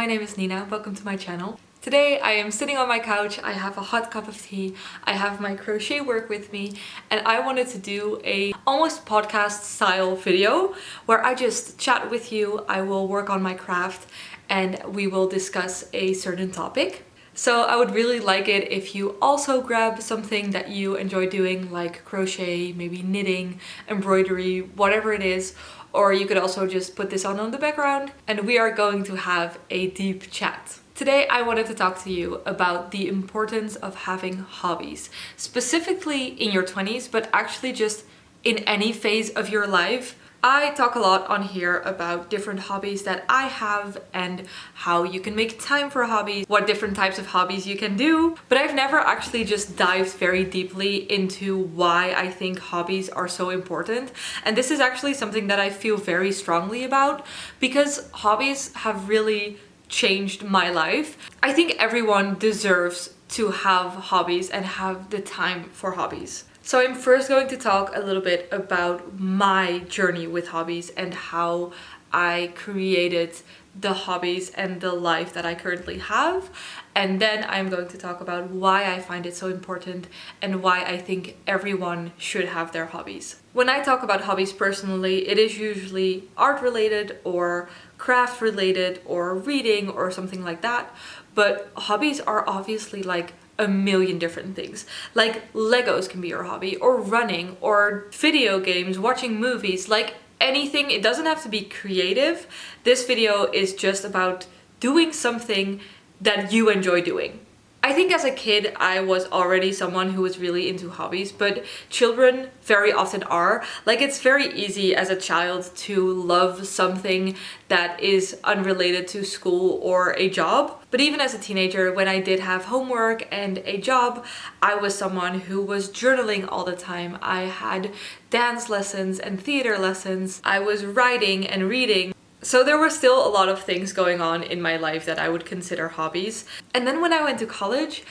name is Nina, welcome to my channel. Today I am sitting on my couch, I have a hot cup of tea, I have my crochet work with me, and I wanted to do a almost podcast style video where I just chat with you, I will work on my craft, and we will discuss a certain topic. So I would really like it if you also grab something that you enjoy doing, like crochet, maybe knitting, embroidery, whatever it is, or you could also just put this on the background, and we are going to have a deep chat. Today I wanted to talk to you about the importance of having hobbies, specifically in your 20s, but actually just in any phase of your life. I talk a lot on here about different hobbies that I have and how you can make time for hobbies, what different types of hobbies you can do, but I've never actually just dived very deeply into why I think hobbies are so important. And this is actually something that I feel very strongly about because hobbies have really changed my life. I think everyone deserves to have hobbies and have the time for hobbies. So I'm first going to talk a little bit about my journey with hobbies and how I created the hobbies and the life that I currently have. And then I'm going to talk about why I find it so important and why I think everyone should have their hobbies. When I talk about hobbies personally, it is usually art related or craft related or reading or something like that. But hobbies are obviously like a million different things. Like Legos can be your hobby, or running, or video games, watching movies, like anything. It doesn't have to be creative. This video is just about doing something that you enjoy doing. I think as a kid, I was already someone who was really into hobbies, but children very often are. Like, it's very easy as a child to love something that is unrelated to school or a job. But even as a teenager, when I did have homework and a job, I was someone who was journaling all the time. I had dance lessons and theater lessons. I was writing and reading. So there were still a lot of things going on in my life that I would consider hobbies. And then when I went to college,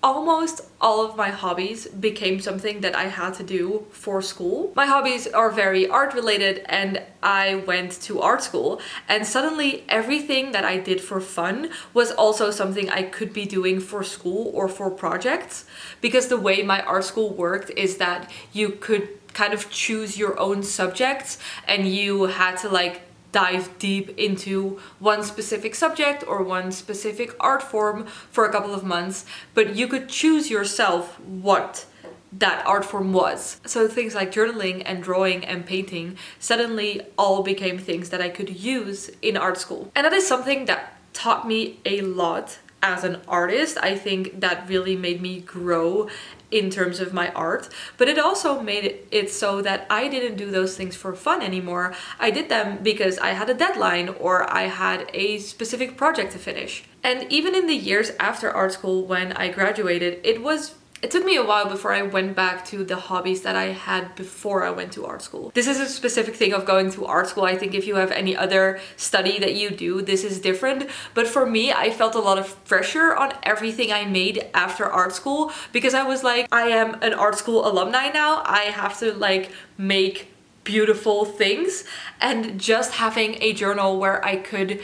almost all of my hobbies became something that I had to do for school. My hobbies are very art related, and I went to art school, and suddenly everything that I did for fun was also something I could be doing for school or for projects. Because the way my art school worked is that you could kind of choose your own subjects, and you had to like dive deep into one specific subject or one specific art form for a couple of months, but you could choose yourself what that art form was. So things like journaling and drawing and painting suddenly all became things that I could use in art school. And that is something that taught me a lot as an artist. I think that really made me grow in terms of my art, but it also made it so that I didn't do those things for fun anymore. I did them because I had a deadline or I had a specific project to finish. And even in the years after art school, when I graduated, it took me a while before I went back to the hobbies that I had before I went to art school. This is a specific thing of going to art school. I think if you have any other study that you do, this is different. But for me, I felt a lot of pressure on everything I made after art school because I was like, I am an art school alumni now. I have to like make beautiful things, and just having a journal where I could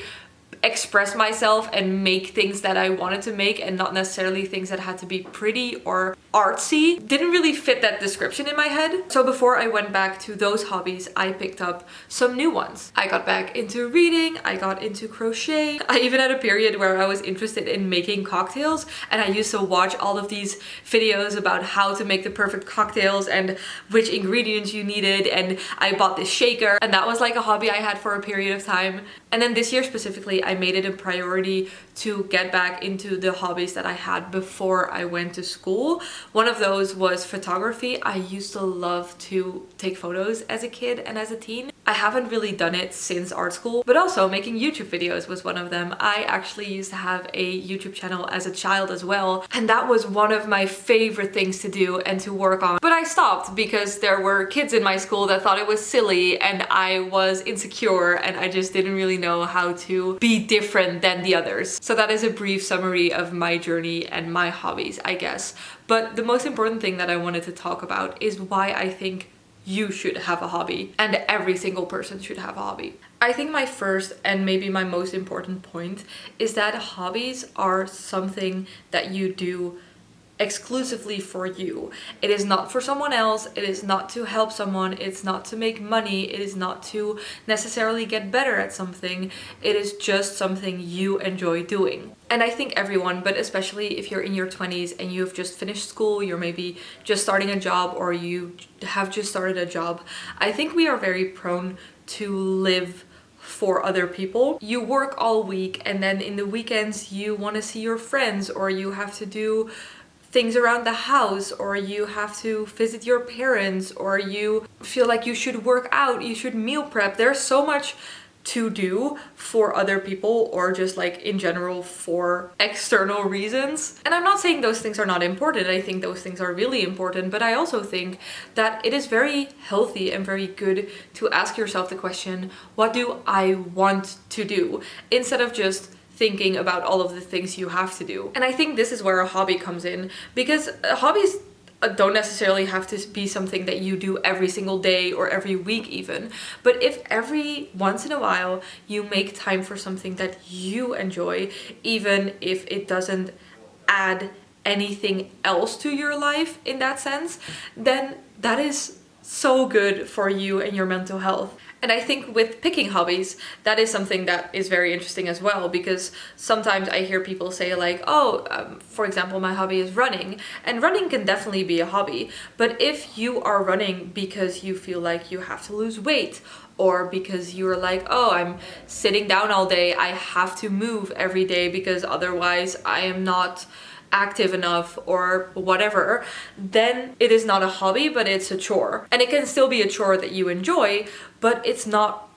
express myself and make things that I wanted to make and not necessarily things that had to be pretty or artsy didn't really fit that description in my head. So before I went back to those hobbies, I picked up some new ones. I got back into reading, I got into crochet. I even had a period where I was interested in making cocktails, and I used to watch all of these videos about how to make the perfect cocktails and which ingredients you needed, and I bought this shaker, and that was like a hobby I had for a period of time. And then this year specifically, I made it a priority to get back into the hobbies that I had before I went to school. One of those was photography. I used to love to take photos as a kid and as a teen. I haven't really done it since art school, but also making YouTube videos was one of them. I actually used to have a YouTube channel as a child as well, and that was one of my favorite things to do and to work on. But I stopped because there were kids in my school that thought it was silly, and I was insecure, and I just didn't really know how to be different than the others. So that is a brief summary of my journey and my hobbies, I guess. But the most important thing that I wanted to talk about is why I think you should have a hobby, and every single person should have a hobby. I think my first and maybe my most important point is that hobbies are something that you do exclusively for you. It is not for someone else. It is not to help someone. It's not to make money. It is not to necessarily get better at something. It is just something you enjoy doing. And I think everyone, but especially if you're in your 20s and you've just finished school, you're maybe just starting a job, or you have just started a job, I think we are very prone to live for other people. You work all week, and then in the weekends you want to see your friends, or you have to do things around the house, or you have to visit your parents, or you feel like you should work out, you should meal prep. There's so much to do for other people, or just like in general for external reasons. And I'm not saying those things are not important. I think those things are really important, but I also think that it is very healthy and very good to ask yourself the question, what do I want to do? Instead of just thinking about all of the things you have to do. And I think this is where a hobby comes in, because hobbies don't necessarily have to be something that you do every single day or every week even. But if every once in a while you make time for something that you enjoy, even if it doesn't add anything else to your life in that sense, then that is so good for you and your mental health. And I think with picking hobbies, that is something that is very interesting as well, because sometimes I hear people say like, for example, my hobby is running, and running can definitely be a hobby. But if you are running because you feel like you have to lose weight, or because you're like, oh, I'm sitting down all day, I have to move every day because otherwise I am not active enough or whatever, then it is not a hobby, but it's a chore. And it can still be a chore that you enjoy, but it's not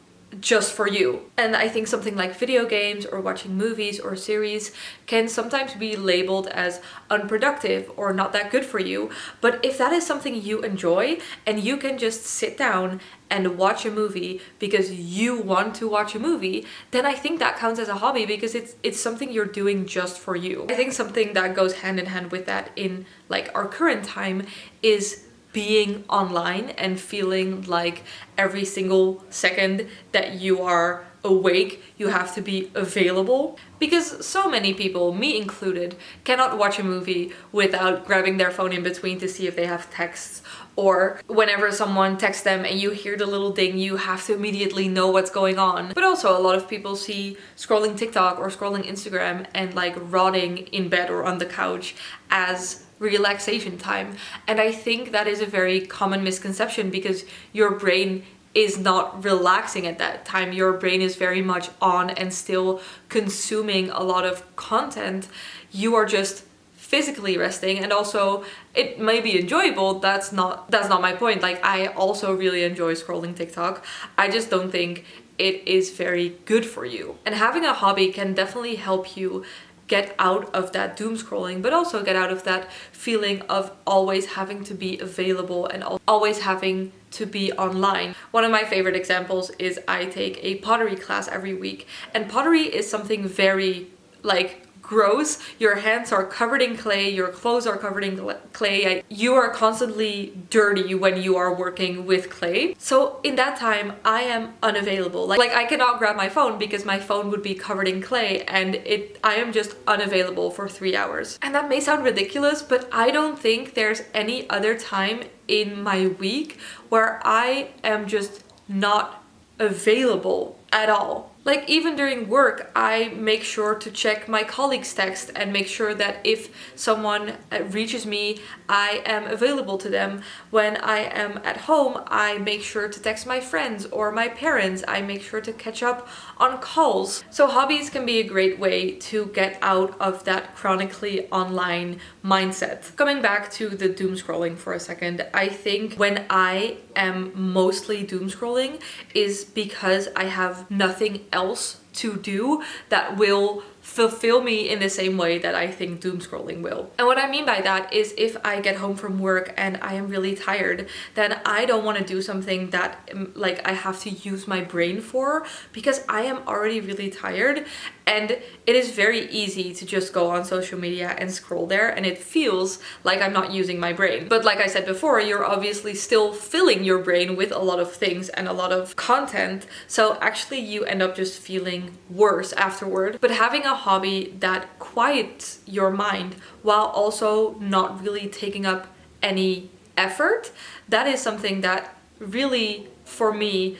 just for you. And I think something like video games or watching movies or series can sometimes be labeled as unproductive or not that good for you. But if that is something you enjoy and you can just sit down and watch a movie because you want to watch a movie, then I think that counts as a hobby, because it's something you're doing just for you. I think something that goes hand in hand with that in like our current time is being online and feeling like every single second that you are awake, you have to be available. Because so many people, me included, cannot watch a movie without grabbing their phone in between to see if they have texts, or whenever someone texts them and you hear the little ding, you have to immediately know what's going on. But also a lot of people see scrolling TikTok or scrolling Instagram and like rotting in bed or on the couch as relaxation time. And I think that is a very common misconception, because your brain is not relaxing at that time. Your brain is very much on and still consuming a lot of content. You are just physically resting, and also it may be enjoyable. That's not my point. Like, I also really enjoy scrolling TikTok. I just don't think it is very good for you. And having a hobby can definitely help you get out of that doom scrolling, but also get out of that feeling of always having to be available and always having to be online. One of my favorite examples is I take a pottery class every week, and pottery is something very like gross. Your hands are covered in clay, your clothes are covered in clay, you are constantly dirty when you are working with clay. So in that time I am unavailable. Like I cannot grab my phone because my phone would be covered in clay, and I am just unavailable for 3 hours. And that may sound ridiculous, but I don't think there's any other time in my week where I am just not available at all. Like, even during work, I make sure to check my colleagues' text and make sure that if someone reaches me, I am available to them. When I am at home, I make sure to text my friends or my parents. I make sure to catch up on calls. So hobbies can be a great way to get out of that chronically online mindset. Coming back to the doom scrolling for a second, I think when I am mostly doom scrolling is because I have nothing else to do that will fulfill me in the same way that I think doom scrolling will. And what I mean by that is if I get home from work and I am really tired, then I don't want to do something that like I have to use my brain for, because I am already really tired, and it is very easy to just go on social media and scroll there and it feels like I'm not using my brain. But like I said before, you're obviously still filling your brain with a lot of things and a lot of content, so actually you end up just feeling worse afterward. But having a hobby that quiets your mind while also not really taking up any effort, that is something that really, for me,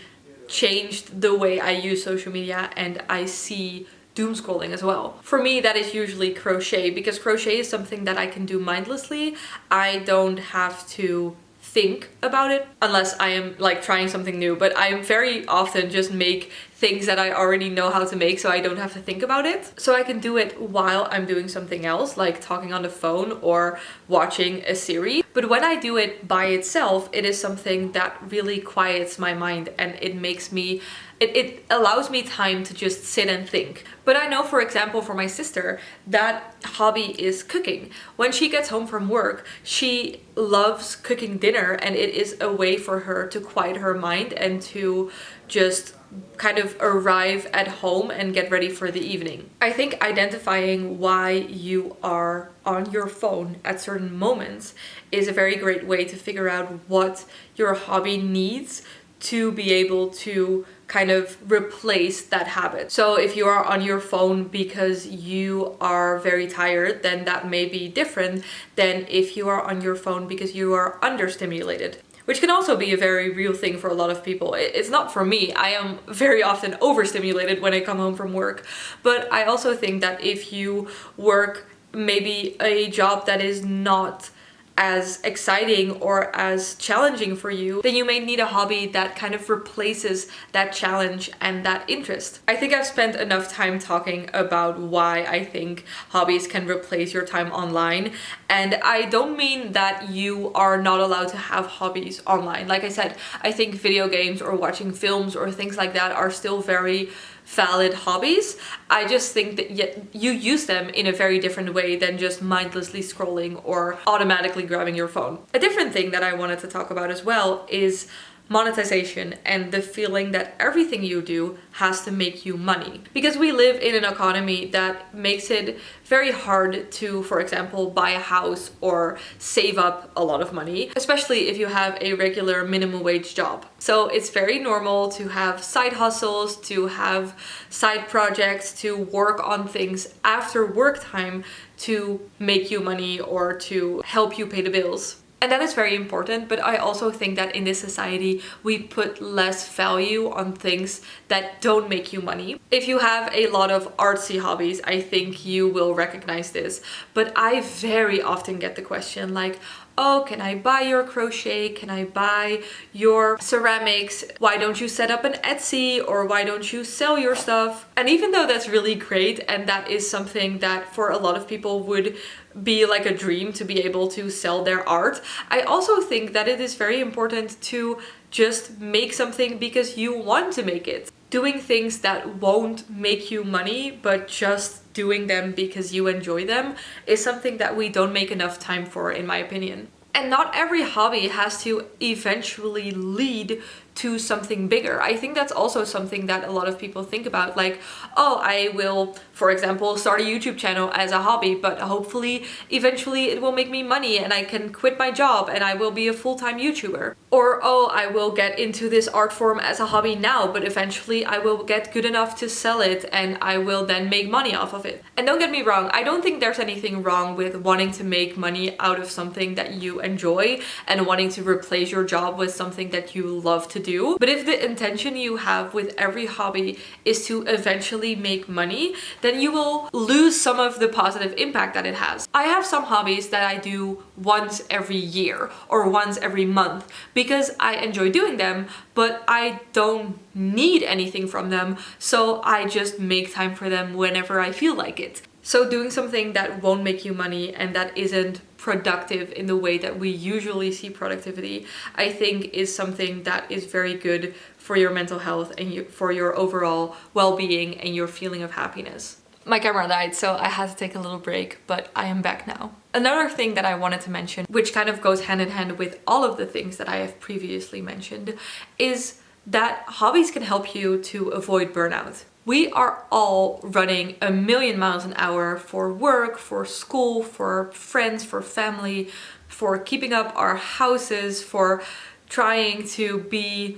changed the way I use social media and I see doom scrolling as well. For me, that is usually crochet, because crochet is something that I can do mindlessly. I don't have to think about it unless I am like trying something new, but I very often just make things that I already know how to make, so I don't have to think about it. So I can do it while I'm doing something else, like talking on the phone or watching a series. But when I do it by itself, it is something that really quiets my mind, and it makes me, it allows me time to just sit and think. But I know, for example, for my sister, that hobby is cooking. When she gets home from work, she loves cooking dinner, and it is a way for her to quiet her mind and to just kind of arrive at home and get ready for the evening. I think identifying why you are on your phone at certain moments is a very great way to figure out what your hobby needs to be able to kind of replace that habit. So if you are on your phone because you are very tired, then that may be different than if you are on your phone because you are understimulated, which can also be a very real thing for a lot of people. It's not for me. I am very often overstimulated when I come home from work. But I also think that if you work maybe a job that is not as exciting or as challenging for you, then you may need a hobby that kind of replaces that challenge and that interest. I think I've spent enough time talking about why I think hobbies can replace your time online. And I don't mean that you are not allowed to have hobbies online. Like I said, I think video games or watching films or things like that are still very valid hobbies. I just think that you use them in a very different way than just mindlessly scrolling or automatically grabbing your phone. A different thing that I wanted to talk about as well is monetization and the feeling that everything you do has to make you money. Because we live in an economy that makes it very hard to, for example, buy a house or save up a lot of money, especially if you have a regular minimum wage job. So it's very normal to have side hustles, to have side projects, to work on things after work time to make you money or to help you pay the bills. And that is very important, but I also think that in this society, we put less value on things that don't make you money. If you have a lot of artsy hobbies, I think you will recognize this. But I very often get the question like, oh, can I buy your crochet? Can I buy your ceramics? Why don't you set up an Etsy? Or why don't you sell your stuff? And even though that's really great, and that is something that for a lot of people would be like a dream to be able to sell their art, I also think that it is very important to just make something because you want to make it. Doing things that won't make you money, but just doing them because you enjoy them is something that we don't make enough time for, in my opinion. And not every hobby has to eventually lead to something bigger. I think that's also something that a lot of people think about, like, oh, I will, for example, start a YouTube channel as a hobby, but hopefully eventually it will make me money and I can quit my job and I will be a full-time YouTuber. Or, oh, I will get into this art form as a hobby now, but eventually I will get good enough to sell it and I will then make money off of it. And don't get me wrong, I don't think there's anything wrong with wanting to make money out of something that you enjoy and wanting to replace your job with something that you love to do. But if the intention you have with every hobby is to eventually make money, then you will lose some of the positive impact that it has. I have some hobbies that I do once every year or once every month because I enjoy doing them, but I don't need anything from them, so I just make time for them whenever I feel like it. So doing something that won't make you money and that isn't productive in the way that we usually see productivity, I think is something that is very good for your mental health and for your overall well-being and your feeling of happiness. My camera died, so I had to take a little break, but I am back now. Another thing that I wanted to mention, which kind of goes hand in hand with all of the things that I have previously mentioned, is that hobbies can help you to avoid burnout. We are all running a million miles an hour for work, for school, for friends, for family, for keeping up our houses, for trying to be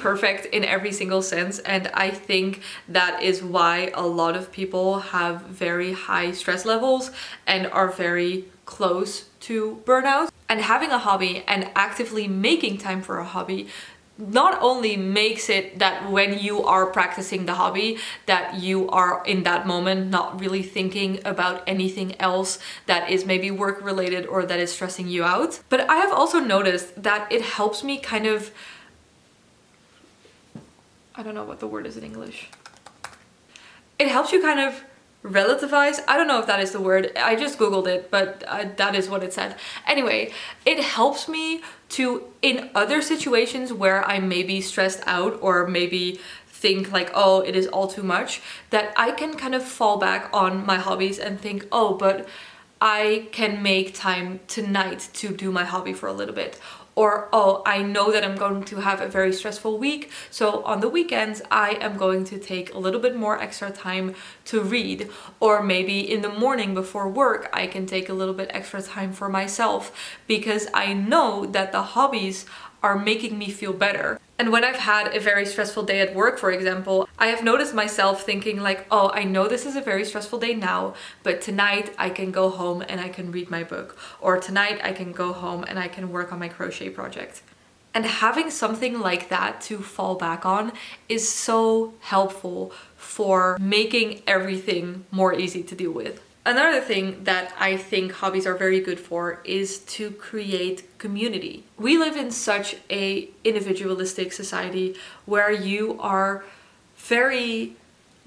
perfect in every single sense. And I think that is why a lot of people have very high stress levels and are very close to burnout. And having a hobby and actively making time for a hobby not only makes it that when you are practicing the hobby that you are in that moment not really thinking about anything else that is maybe work related or that is stressing you out, but I have also noticed that it helps me kind of, I don't know what the word is in English. It helps you kind of relativize. I don't know if that is the word. I just googled it, but that is what it said. Anyway, it helps me to, in other situations where I may be stressed out or maybe think like, oh, it is all too much, that I can kind of fall back on my hobbies and think, oh, but I can make time tonight to do my hobby for a little bit. Or, oh, I know that I'm going to have a very stressful week, so on the weekends I am going to take a little bit more extra time to read. Or maybe in the morning before work I can take a little bit extra time for myself because I know that the hobbies are making me feel better. And when I've had a very stressful day at work, for example, I have noticed myself thinking like, oh, I know this is a very stressful day now, but tonight I can go home and I can read my book. Or tonight I can go home and I can work on my crochet project. And having something like that to fall back on is so helpful for making everything more easy to deal with. Another thing that I think hobbies are very good for is to create community. We live in such a individualistic society where you are very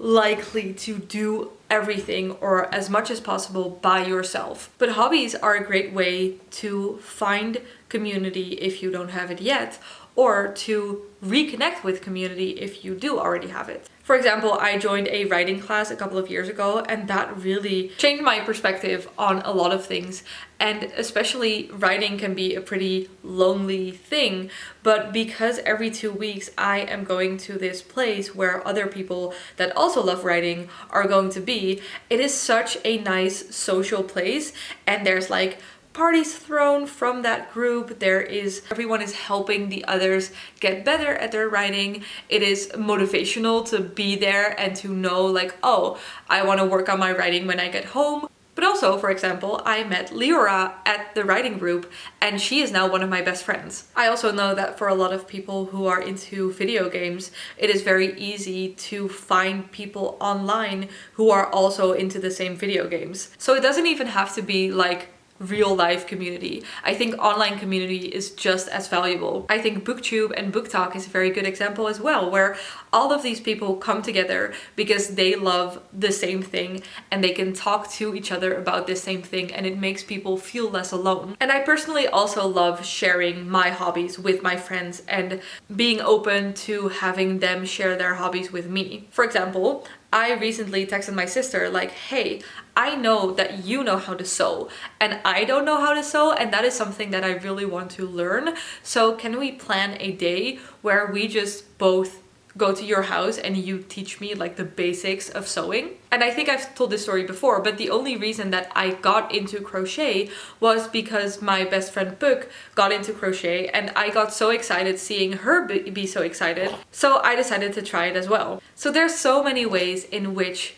likely to do everything or as much as possible by yourself. But hobbies are a great way to find community if you don't have it yet, or to reconnect with community if you do already have it. For example, I joined a writing class a couple of years ago and that really changed my perspective on a lot of things. And especially writing can be a pretty lonely thing, but because every 2 weeks I am going to this place where other people that also love writing are going to be, it is such a nice social place, and there's like parties thrown from that group. Everyone is helping the others get better at their writing. It is motivational to be there and to know like, oh, I want to work on my writing when I get home. But also, for example, I met Leora at the writing group and she is now one of my best friends. I also know that for a lot of people who are into video games, it is very easy to find people online who are also into the same video games. So it doesn't even have to be like real life community. I think online community is just as valuable. I think BookTube and BookTok is a very good example as well, where all of these people come together because they love the same thing and they can talk to each other about the same thing, and it makes people feel less alone. And I personally also love sharing my hobbies with my friends and being open to having them share their hobbies with me. For example, I recently texted my sister like, hey, I know that you know how to sew and I don't know how to sew, and that is something that I really want to learn. So can we plan a day where we just both go to your house and you teach me like the basics of sewing? And I think I've told this story before, but the only reason that I got into crochet was because my best friend Book got into crochet and I got so excited seeing her be so excited. So I decided to try it as well. So there's so many ways in which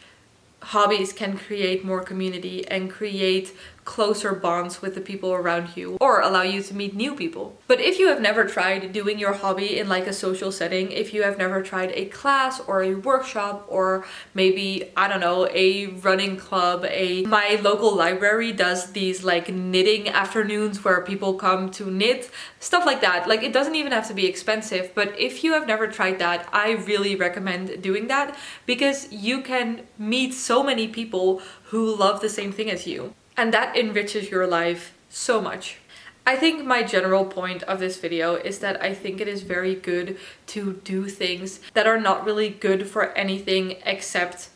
hobbies can create more community and create closer bonds with the people around you, or allow you to meet new people. But if you have never tried doing your hobby in like a social setting, if you have never tried a class or a workshop, or maybe, I don't know, a running club, my local library does these like knitting afternoons where people come to knit, stuff like that. Like, it doesn't even have to be expensive, but if you have never tried that, I really recommend doing that because you can meet so many people who love the same thing as you. And that enriches your life so much. I think my general point of this video is that I think it is very good to do things that are not really good for anything except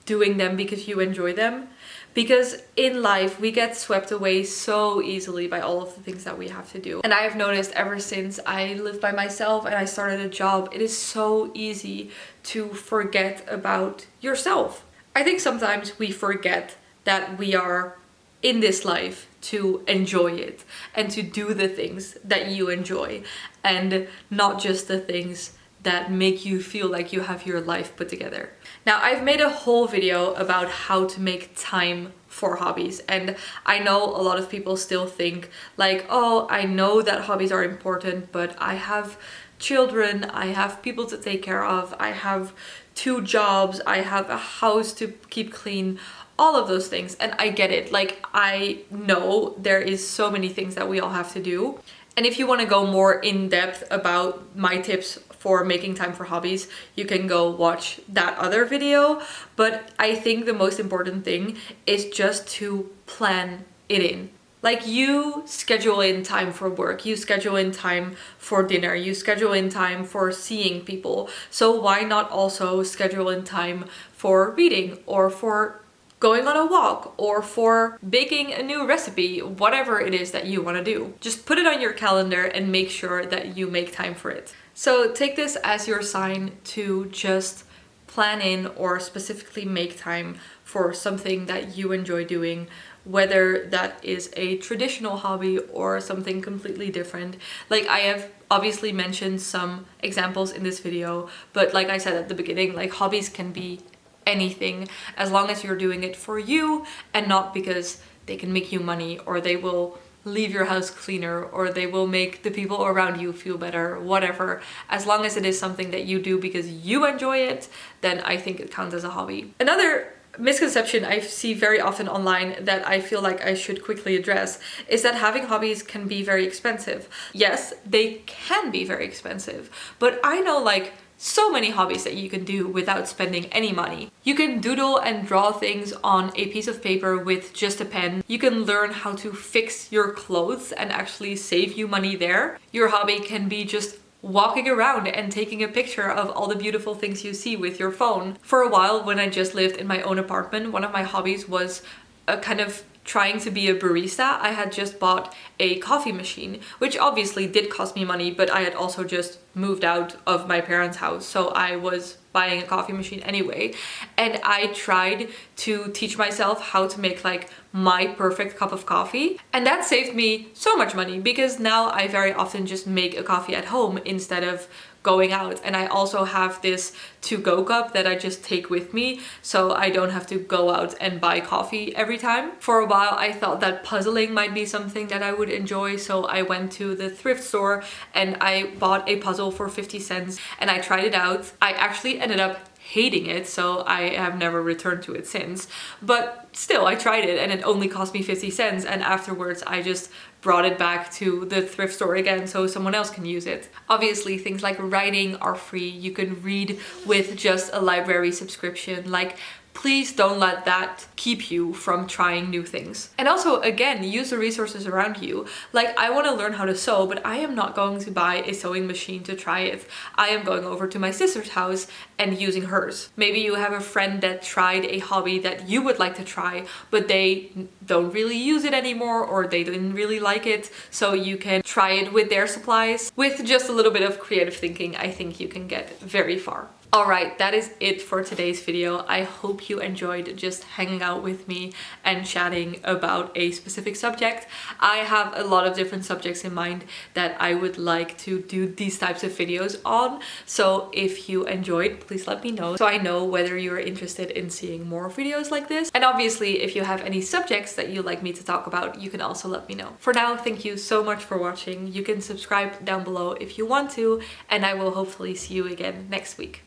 doing them because you enjoy them. Because in life, we get swept away so easily by all of the things that we have to do. And I have noticed ever since I lived by myself and I started a job, it is so easy to forget about yourself. I think sometimes we forget that we are in this life to enjoy it and to do the things that you enjoy and not just the things that make you feel like you have your life put together. Now, I've made a whole video about how to make time for hobbies, and I know a lot of people still think like, oh, I know that hobbies are important, but I have children, I have people to take care of, I have 2 jobs, I have a house to keep clean, all of those things. And I get it. Like, I know there is so many things that we all have to do. And if you want to go more in depth about my tips for making time for hobbies, you can go watch that other video. But I think the most important thing is just to plan it in. Like, you schedule in time for work, you schedule in time for dinner, you schedule in time for seeing people. So why not also schedule in time for reading or for going on a walk or for baking a new recipe, whatever it is that you want to do. Just put it on your calendar and make sure that you make time for it. So take this as your sign to just plan in or specifically make time for something that you enjoy doing, whether that is a traditional hobby or something completely different. Like, I have obviously mentioned some examples in this video, but like I said at the beginning, like, hobbies can be anything as long as you're doing it for you and not because they can make you money or they will leave your house cleaner or they will make the people around you feel better, whatever. As long as it is something that you do because you enjoy it, then I think it counts as a hobby. Another misconception I see very often online that I feel like I should quickly address is that having hobbies can be very expensive. Yes, they can be very expensive, but I know like so many hobbies that you can do without spending any money. You can doodle and draw things on a piece of paper with just a pen. You can learn how to fix your clothes and actually save you money there. Your hobby can be just walking around and taking a picture of all the beautiful things you see with your phone. For a while, when I just lived in my own apartment, one of my hobbies was a kind of trying to be a barista. I had just bought a coffee machine, which obviously did cost me money, but I had also just moved out of my parents' house, so I was buying a coffee machine anyway. And I tried to teach myself how to make like my perfect cup of coffee, and that saved me so much money because now I very often just make a coffee at home instead of going out. And I also have this to-go cup that I just take with me, so I don't have to go out and buy coffee every time. For a while I thought that puzzling might be something that I would enjoy, so I went to the thrift store and I bought a puzzle for 50 cents and I tried it out. I actually ended up hating it, so I have never returned to it since, but still I tried it and it only cost me 50 cents, and afterwards I just brought it back to the thrift store again so someone else can use it. Obviously things like writing are free. You can read with just a library subscription. Like, please don't let that keep you from trying new things. And also, again, use the resources around you. Like, I want to learn how to sew, but I am not going to buy a sewing machine to try it. I am going over to my sister's house and using hers. Maybe you have a friend that tried a hobby that you would like to try, but they don't really use it anymore or they didn't really like it, so you can try it with their supplies. With just a little bit of creative thinking, I think you can get very far. Alright, that is it for today's video. I hope you enjoyed just hanging out with me and chatting about a specific subject. I have a lot of different subjects in mind that I would like to do these types of videos on. So if you enjoyed, please let me know so I know whether you're interested in seeing more videos like this. And obviously, if you have any subjects that you'd like me to talk about, you can also let me know. For now, thank you so much for watching. You can subscribe down below if you want to, and I will hopefully see you again next week.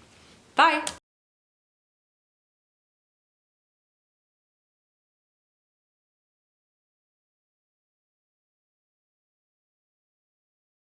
Bye!